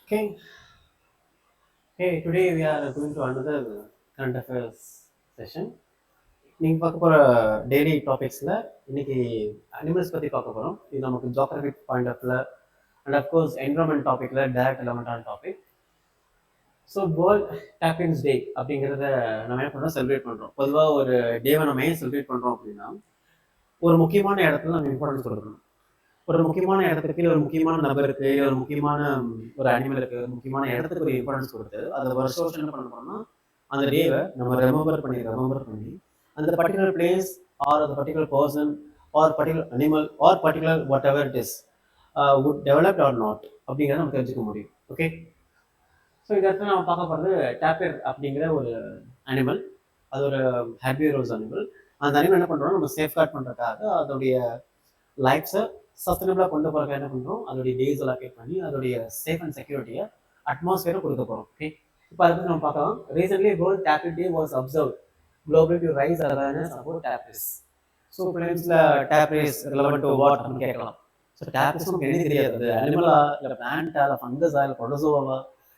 Okay. Hey, today we are going to another current affairs session. நீங்கள் பார்க்க போகிற daily டாபிக்ஸில் இன்னைக்கு அனிமல்ஸ் பற்றி பார்க்க போகிறோம். இது நமக்கு ஜியோகிராஃபிக் பாயிண்ட் ஆஃப்ல அண்ட் அஃப்கோர்ஸ் என்விரான்மெண்ட் டாப்பிக்கில் டைரக்ட் எலமெண்டான டாபிக். ஸோ வேர்ல்ட் டேப்பிங்ஸ் டே அப்படிங்கிறத நம்ம என்ன பண்ணுறோம், செலிப்ரேட் பண்ணுறோம். பொதுவாக ஒரு டேவை நம்ம ஏன் செலிப்ரேட் பண்ணுறோம் அப்படின்னா, ஒரு முக்கியமான இடத்துல நம்ம இம்பார்ட்டன்ஸ் கொடுக்கணும். ஒரு முக்கியமான இடத்துக்கு இல்லை ஒரு முக்கியமான நபருக்கு இல்லை ஒரு முக்கியமான ஒரு அனிமலுக்கு முக்கியமான இடத்துக்கு ஒரு இம்பார்ட்டன்ஸ் கொடுத்து அதை வருஷம் வருஷம் என்ன பண்ணணும்னா அந்த டேவை நம்ம ரெமெம்பர் பண்ணி அந்த பர்டிகுலர் பிளேஸ் ஆர் அந்த particular person R particular animal R particular what ever it is would developed or not அப்படிங்கிறத நம்ம தெரிஞ்சுக்க முடியும். ஓகே, ஸோ இந்த இடத்துல நம்ம பார்க்க போகிறது டேப்பர் அப்படிங்கிற ஒரு அனிமல். அது ஒரு ஹெர்பிவரஸ் அனிமல். அந்த அனிமல் என்ன பண்ணுறோம், நம்ம சேஃப்கார்ட் பண்ணுறதுக்காக அதோடைய லைஃப்ஸை சஸ்டைனபிளாக கொண்டு போகிறதுக்கு என்ன பண்ணுறோம், அதோடைய டேஸ் அலோகேட் பண்ணி அதோடைய சேஃப் அண்ட் செக்யூரிட்டியை அட்மாஸ்பியரை கொடுக்க போகிறோம். ஓகே, இப்போ அதை பற்றி நம்ம பார்க்கலாம். Recently world tapir day was observe globally to raise awareness about taperes. So ஃபிலிம்ஸில் டேப்ரிஸ் ரிலவெண்ட் டு வாட் அப்படின்னு கேட்கலாம். ஸோ டேப்ரிஸ் நமக்கு என்ன தெரியாது, அது அனிமலா இல்லை பிளான்ட்டா இல்லை ஃபங்கஸா இல்லை ப்ரொடோசோவா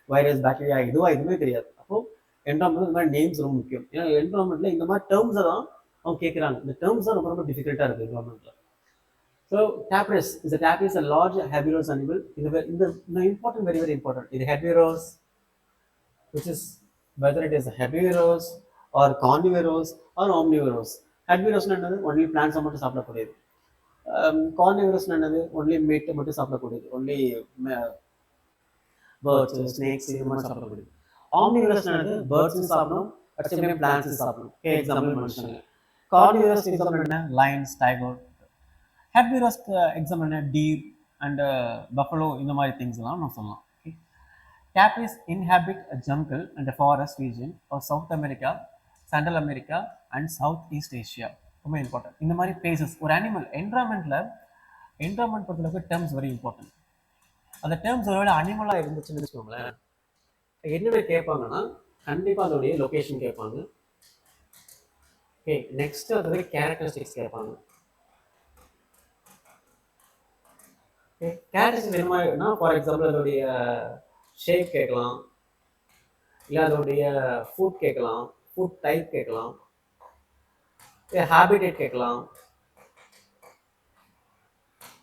வைரஸ் பாக்டீரியா எதுவுமே தெரியாது. அப்போது என்வரான்மெண்ட் இந்த மாதிரி நேம்ஸ் ரொம்ப முக்கியம். ஏன்னா என்வரான்மெண்ட்டில் இந்த மாதிரி டேர்ம்ஸை தான் அவங்க கேட்குறாங்க. இந்த டேர்ம்ஸ் தான் ரொம்ப ரொம்ப டிஃபிகல்ட்டாக இருக்குது என்வரான்மெண்ட்டில். So tapirs is a tapir is a large herbivorous animal. இந்த important, very very important. இது herbivorous, which is whether it is herbivorous or carnivorous or omnivorous. Herbivorous என்னது ஒன்லி பிளான்ஸை மட்டும் சாப்பிடக்கூடியது. carnivorous என்னது ஒன்லி மீட் மட்டும் சாப்பிடக்கூடியது, ஒன்லி பேர்ட்ஸ் ஸ்னேக்ஸ் இது மாதிரி சாப்பிடக்கூடியது. omnivorous என்னது பேர்ட்ஸும் சாப்பிடும், பட் சில பிளான்ஸும் சாப்பிடும். எக்ஸாம்பிள் மனுஷங்க. carnivorous எக்ஸாம்பிள் என்ன, லைன்ஸ், டைகர். ஹெர்பிவரஸ் எக்ஸாம்பிள் என்ன, டீர் அண்ட் பஃபலோ, இந்த மாதிரி திங்ஸ்லாம் நம்ம சொல்லலாம். Tapirs inhabit a jungle and a forest region of South America, Central America and Southeast Asia. ரொம்ப இம்பார்ட்டன்ட். இந்த மாதிரி பிளேசஸ் ஒரு அனிமல் என்விரான்மெண்ட் பொறுத்தளவுக்கு டேர்ம்ஸ் வெரி இம்பார்ட்டன்ட். அந்த டேர்ம்ஸ் ஒருவேளை அனிமலாக இருந்துச்சுன்னு வச்சுக்கோங்களேன், என்னென்ன கேட்பாங்கன்னா கண்டிப்பாக அதோடைய லொக்கேஷன் கேட்பாங்க. ஓகே, நெக்ஸ்ட் அதோடைய கேரக்டரிஸ்டிக்ஸ் கேட்பாங்க. ஓகே, கேரக்டரிஸ்டிக்ஸ் என்ன மாதிரினா, ஃபார் எக்ஸாம்பிள் அதோடைய ஷேப் கேட்கலாம், இல்லை அதோடைய ஃபுட் கேட்கலாம், ஃபுட் டைப் கேட்கலாம், ஹேபிடேட் கேட்கலாம்,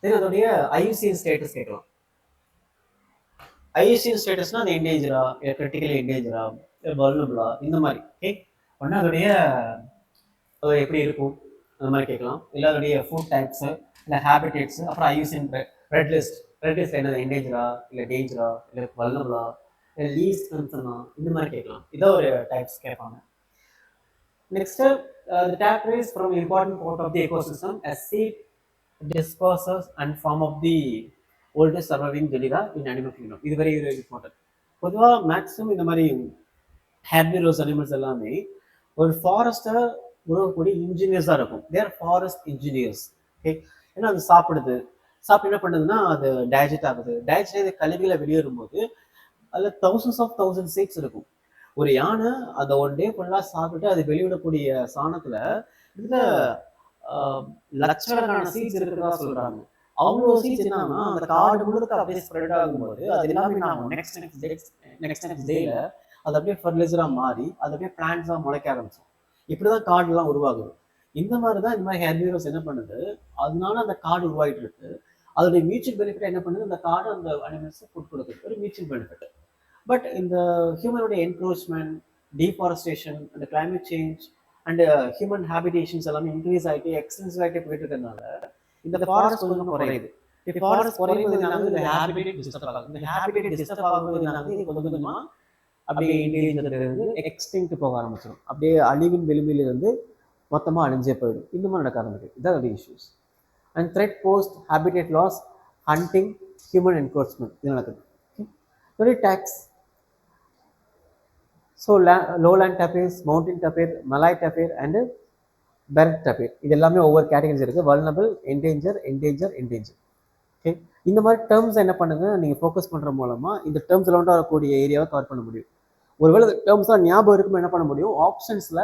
தென் அதோடைய ஐயூசிஎன் ஸ்டேட்டஸ் கேட்கலாம். ஐயூசிஎன் ஸ்டேட்டஸ்னா அது என்டேஞ்சரா, இல்லை கிரிட்டிக்கலி என்டேஞ்சரா, இல்லை வல்னரபிளா, இந்த மாதிரி. ஓகே, ஒன்று அதோடைய அது எப்படி இருக்கும் அந்த மாதிரி கேட்கலாம். இல்லை அதோடைய ஃபுட் டைப்ஸு, இல்லை ஹேபிடேட்ஸு, அப்புறம் ஐயூசிஎன் ரெட் லிஸ்ட் என்னது என்டேஞ்சரா, இல்லை டேஞ்சரா, இல்லை வல்னரபிளா, இல்லை லீஸ்ட் கன்சர்னா, இந்த மாதிரி கேட்கலாம். இதான் ஒரு டைப்ஸ் கேட்பாங்க. Next the tapir is from important part of the ecosystem as seed disperses and form of the oldest surviving gelida in animal kingdom. இது வெரி வெரி இம்பார்ட்டன்ட். பொதுவாக மேக்ஸிமம் இந்த மாதிரி ஹெர்பிவரஸ் அனிமல்ஸ் எல்லாமே ஒரு ஃபாரஸ்ட்டை உருவக்கூடிய இன்ஜினியர்ஸாக இருக்கும். தேர் ஃபாரஸ்ட் இன்ஜினியர்ஸ். ஓகே, ஏன்னா அது சாப்பிட்டு என்ன பண்ணுதுன்னா அது டைஜெக்ட் ஆகுது. டைஜெக்ட் ஆகி கழிவுகளை வெளியேறும்போது அதில் தௌசண்ட்ஸ் சீட்ஸ் இருக்கும். ஒரு யானை அதை ஒன் டே ஃபுல்லாக சாப்பிட்டு அது வெளியிடக்கூடிய சாணத்தில் இதில் லட்சக்கணக்கான சீட்ஸ் இருக்கிறதா சொல்கிறாங்க. அவ்வளோ சீட்ஸ் என்னன்னா அந்த காடு முழுக்க அப்படியே ஸ்ப்ரெட் ஆகும்போது அது எல்லாமே நான் நெக்ஸ்ட் டேல அது அப்படியே ஃபர்டிலைசராக மாறி அது அப்படியே பிளான்ட்ஸாக முளைக்க ஆரம்பிச்சோம். இப்படி தான் காடுலாம் உருவாகுது. இந்த மாதிரி தான் இந்த மாதிரி ஹெர்பிவரஸ் என்ன பண்ணுது, அதனால அந்த காடு உருவாகிட்டு இருக்கு. அதோடைய மியூச்சுவல் பெனிஃபிட் என்ன பண்ணுது, அந்த காடு அந்த அனிமல்ஸை ஃபுட் கொடுக்குது, ஒரு மியூச்சுவல் பெனிஃபிட். பட் இந்த ஹியூமனுடைய encroachment, deforestation and climate change and human habitations எல்லாமே இன்க்ரீஸ் ஆகிட்டு எக்ஸ்டென்சிவ் ஆகிட்டு போயிட்டு இருக்கிறதுனால இந்த ஃபாரஸ்ட் கொஞ்சம் குறையுது. இப்போ ஃபாரஸ்ட் குறையும்போது இந்த ஹேபிடேட் டிஸ்டர்ப் ஆகுது. இந்த ஹேபிடேட் டிஸ்டர்ப் ஆகும்போது கொஞ்சம் கொஞ்சமாக அப்படியே இருந்து எக்ஸ்டிங்க்ட் போக ஆரம்பிச்சிடும். அப்படியே அழிவின் விளிம்பிலிருந்து மொத்தமாக அழிஞ்சே போயிடும். இந்த மாதிரி நடக்க ஆரம்பிக்குது. இதான் அதோடைய issues. And threat posed, habitat loss, hunting, human encroachment இது நடக்குது. ஓகே, டேக்ஸ். So lowland tapirs, mountain tapir, Malay tapir and Baird tapir, இது எல்லாமே ஒவ்வொரு கேட்டகரிஸ் இருக்குது. Vulnerable, endanger. ஓகே, இந்த மாதிரி டேர்ம்ஸ் என்ன பண்ணுங்க, நீங்கள் ஃபோக்கஸ் பண்ணுற மூலமாக இந்த டேர்ம்ஸில் வந்து வரக்கூடிய ஏரியாவை கவர் பண்ண முடியும். ஒருவேளை டேர்ம்ஸ் தான் ஞாபகம் இருக்குமே என்ன பண்ண முடியும், ஆப்ஷன்ஸில்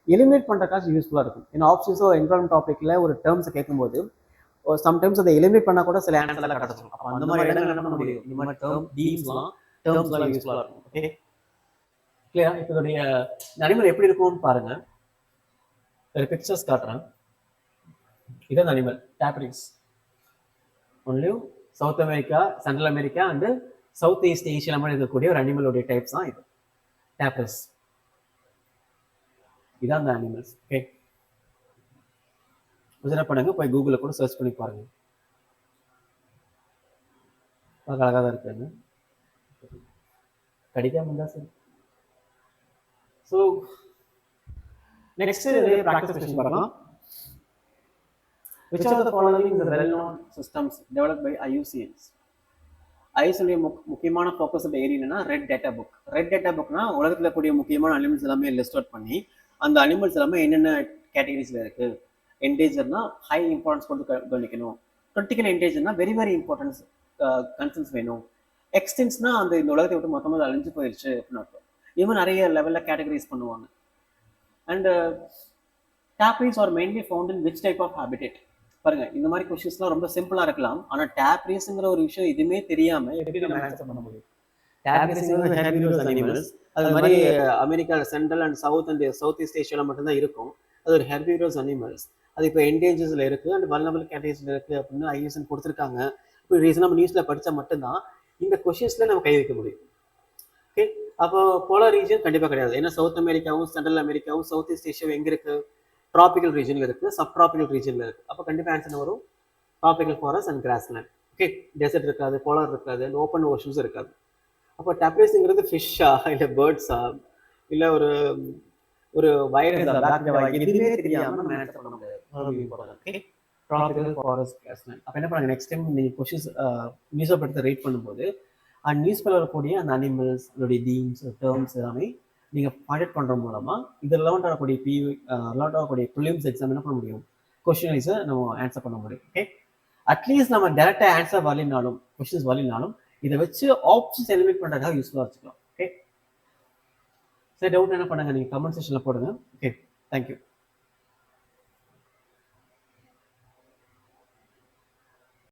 எலிமினேட் பண்ணுறக்காச்சும் யூஸ்ஃபுல்லாக இருக்கும். ஏன்னா ஆப்ஷன்ஸோ என்விரான்மெண்ட் டாப்பிக்கில் ஒரு டேர்ம்ஸை கேட்கும்போது சம்டைம்ஸ் அதை எலிமினேட் பண்ணால் கூட சில ஆன்சர்லாம் கிடச்சிடும். அப்போ அந்த மாதிரி இடங்கள் என்ன பண்ண முடியும், இந்த மாதிரி டேர்ம் டீம்ஸ்லாம் டேர்ம்ஸ்லாம் யூஸ்ஃபுல்லாக இருக்கும். ஓகே, கிளியரா? இப்போ இதோடைய அனிமல் எப்படி இருக்கும்னு பாருங்க. ஒரு பிக்சர்ஸ் காட்டுறேன். இதான் animal tapirs. Only South America, Central America and south east Asia மாதிரி இருக்கக்கூடிய ஒரு அனிமலுடைய டைப்ஸ் தான் இது டேப்ரிஸ். இதான் அந்த அனிமல்ஸ். ஓகே, என்ன பண்ணுங்க, போய் கூகுளில் கூட சர்ச் பண்ணி பாருங்க. அழகாக தான் இருக்குங்க, கடிக்காம இருந்தா சரி. ஸோ நெக்ஸ்ட் ப்ராக்டிஸ் செஷன் பார்க்கலாம். Which are the following the well-known systems developed by IUCNs? ISL முக்கியமான ஃபோக்கஸ்ட் ஏரியா என்னன்னா red data book. Red data புக்னா உலகத்தில் கூடிய முக்கியமான அனிமல்ஸ் எல்லாமே லிஸ்ட் அவுட் பண்ணி அந்த அனிமல்ஸ் எல்லாமே என்னென்ன கேட்டகரிஸில் இருக்குது. என்டேஜர்னா ஹை இம்பார்ட்டன்ஸ் கொண்டு கவனிக்கணும். கிரிட்டிக்கல் என்டேஜர்னா வெரி வெரி இம்பார்ட்டன்ஸ் கன்சர்ன்ஸ் வேணும். எக்ஸ்டென்ஸ்னா அந்த இந்த உலகத்தை விட்டு மொத்தமாக அழிஞ்சு போயிடுச்சு அப்படின்னு அர்த்தம். இதுமாதிரி நிறைய லெவலில் கேட்டகரிஸ் பண்ணுவாங்க. And tapirs are mainly found in which type of habitat. பாருங்க, இந்த மாதிரி கொஸ்டின்ஸ்லாம் ரொம்ப சிம்பிளா இருக்கலாம். ஆனா டேப்ரீஸ்ங்கிற ஒரு விஷயம் எதுவுமே தெரியாம எப்படி நம்ம ஆன்சர் பண்ண முடியும்? டேப்ரீஸ்ங்கிறது ஹெர்பிவரஸ் அனிமல்ஸ். அது மாதிரி America central and south and south east ஏஷியால மட்டும்தான் இருக்கும். அது ஒரு ஹெர்பிவரஸ் அனிமல்ஸ். அது இப்போ என்டேஞ்சர்ஸ்ல இருக்கு அண்ட் வல்னரபிள் கேட்டகரிஸ்ல இருக்கு அப்படின்னு ஐஎஸ்என் கொடுத்துருக்காங்க. இப்போ ரீசனா நம்ம நியூஸ்ல படிச்சா மட்டும்தான் இந்த கொஸ்டின்ஸ்ல நம்ம கை வைக்க முடியும். ஓகே, அப்போ போலார் ரீஜன் கண்டிப்பா கிடையாது. ஏன்னா சவுத் அமெரிக்காவும் சென்ட்ரல் அமெரிக்காவும் சவுத் ஈஸ்ட் ஏஷியாவும் எங்க இருக்கு? ட்ராபிக்கல் ரீஜன்ல இருக்கு, சப் ட்ராபிக்கல் ரீஜன்ல இருக்கு. அப்போ கண்டிப்பா ஆன்சர் வரும் tropical forest and grassland. Okay, desert இருக்காது, போலார் இருக்காது, அண்ட் ஓப்பன் ஓஷன்ஸ் இருக்காது. அப்போ டேப்ரீஸ்ங்கிறது ஃபிஷ்ஷா இல்லை பேர்ட்ஸா இல்லை ஒரு ஒரு வைரஸா எதுவுமே தெரியாம நம்ம ஆன்சர் பண்ண முடியாது. Okay, tropical forest grassland. அப்போ என்ன பண்ணுங்க, நெக்ஸ்ட் டைம் நீங்கள் கொஸ்டின்ஸ் நியூஸ் பேப்பர் ரீட் பண்ணும்போது அந்த நியூஸ் பேப்பர் வரக்கூடிய அந்த அனிமல்ஸ் அதோடைய தீம்ஸ் டேர்ம்ஸ் எல்லாமே நீங்கள் பாயிண்ட் பண்ணுற மூலமாக இது ரிலவெண்ட் ஆகக்கூடிய ரிலவெண்ட் ஆகக்கூடிய ப்ரிலிம்ஸ் எக்ஸாம் என்ன பண்ண முடியும், கொஸ்டின்ஸை நம்ம ஆன்சர் பண்ண முடியும். ஓகே, அட்லீஸ்ட் நம்ம டேரெக்டாக ஆன்சர் வரலினாலும் கொஸ்டின்ஸ் வரலினாலும் இதை வச்சு ஆப்ஷன்ஸ் எலிமினேட் பண்ணுறதுக்காக யூஸ்ஃபுல்லாக வச்சுக்கலாம். ஓகே, சரி, டவுட் என்ன பண்ணுங்க, நீங்கள் கமெண்ட் செக்ஷனில் போடுங்க. Okay, thank you.